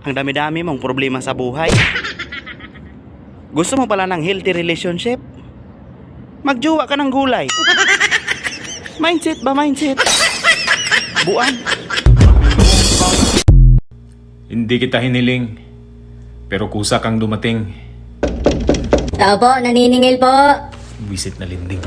Ang dami-dami mong problema sa buhay. Gusto mo pala ng healthy relationship? Magjowa ka ng gulay. Mindset ba mindset? Buan. Hindi kita hiniling, pero kusa kang dumating. Opo, naniningil po. Visit na linding.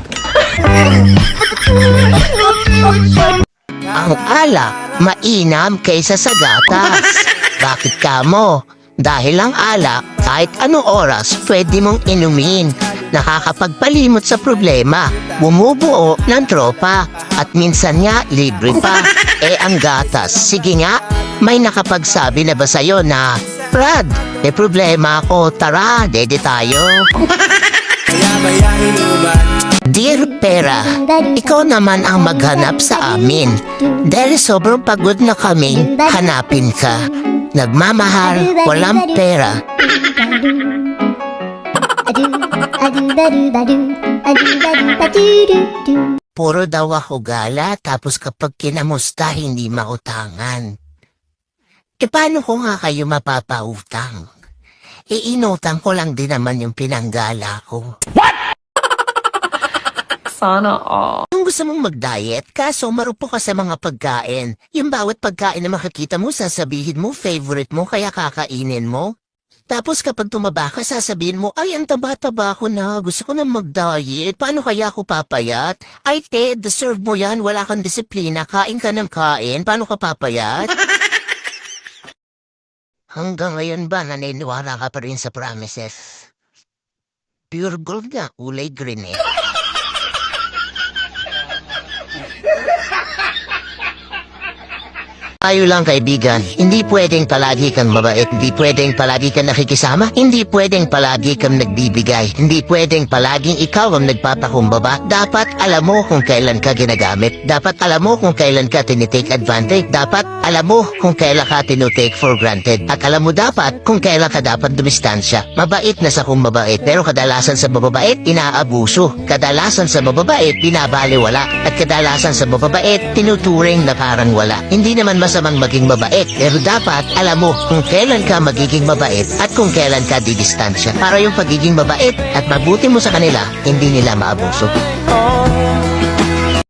Ang alak, mainam kaysa sa gatas. Bakit kamo? Dahil ang alak, kahit anong oras, pwede mong inumin. Nakakapagpalimot sa problema, bumubuo ng tropa, at minsan nga libre pa. Ang gatas, sige nga, may nakapagsabi na ba sa'yo na, Brad, may problema ako, tara, dede tayo. Dear Pera, ikaw naman ang maghanap sa amin. Dahil sobrang pagod na kaming hanapin ka. Nagmamahal, walang pera. Puro daw ako gala, tapos kapag kinamusta hindi mautangan. Paano ko nga kayo mapapautang? Inutang ko lang din naman yung pinanggala ko. Sana all. Kung gusto mong mag-diet, kaso marupok ka sa mga pagkain. Yung bawat pagkain na makikita mo, sasabihin mo, favorite mo, kaya kakainin mo. Tapos kapag tumaba ka, sasabihin mo, ay, ang taba-taba ko na, gusto ko na mag-diet, paano kaya ako papayat? Ay, te, deserve mo yan, wala kang disiplina, kain ka ng kain, paano ka papayat? Hanggang ngayon ba naniniwala ka pa rin sa promises? Pure gold nga, kulay green eh. Tayo lang kaibigan, hindi pwedeng palagi kang mabait, hindi pwedeng palagi kang nakikisama, hindi pwedeng palagi kang nagbibigay, hindi pwedeng palaging ikaw ang nagpapakumbaba. Dapat alam mo kung kailan ka ginagamit, dapat alam mo kung kailan ka tinitake advantage, dapat alam mo kung kailan ka tinutake for granted, at alam mo dapat kung kailan ka dapat dumistansya. Mabait na sa kung mabait, pero kadalasan sa mababait, inaabuso. Kadalasan sa mababait, binabaliwala, at kadalasan sa mababait, tinuturing na parang wala. Hindi naman masamang maging mabait, pero dapat alam mo kung kailan ka magiging mabait at kung kailan ka didistansya para yung pagiging mabait at mabuti mo sa kanila, hindi nila maabuso.